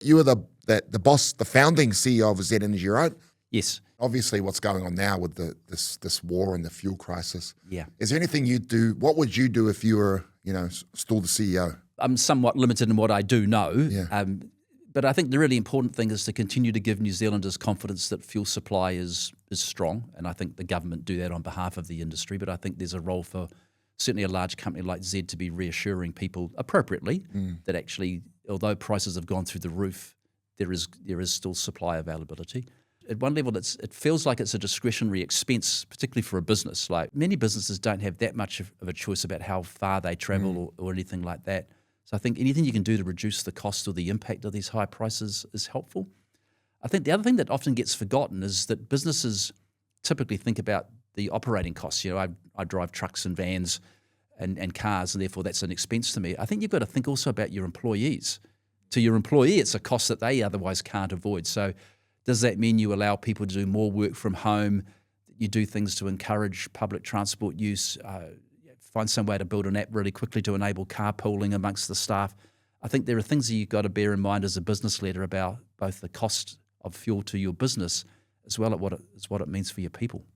You were the boss, the founding CEO of Z Energy, right? Yes. Obviously, what's going on now with this war and the fuel crisis. Yeah. Is there anything you'd do? What would you do if you were, still the CEO? I'm somewhat limited in what I do know. Yeah. But I think the really important thing is to continue to give New Zealanders confidence that fuel supply is strong. And I think the government do that on behalf of the industry. But I think there's a role for certainly a large company like Z to be reassuring people appropriately that actually, although prices have gone through the roof, there is still supply availability. At one level, it feels like it's a discretionary expense, particularly for a business. Like many businesses don't have that much of a choice about how far they travel or anything like that. So I think anything you can do to reduce the cost or the impact of these high prices is helpful. I think the other thing that often gets forgotten is that businesses typically think about the operating costs. I drive trucks and vans and cars, and therefore that's an expense to me. I think you've got to think also about your employees. To your employee, it's a cost that they otherwise can't avoid. So does that mean you allow people to do more work from home? You do things to encourage public transport use, find some way to build an app really quickly to enable carpooling amongst the staff. I think there are things that you've got to bear in mind as a business leader about both the cost of fuel to your business as well as what it means for your people.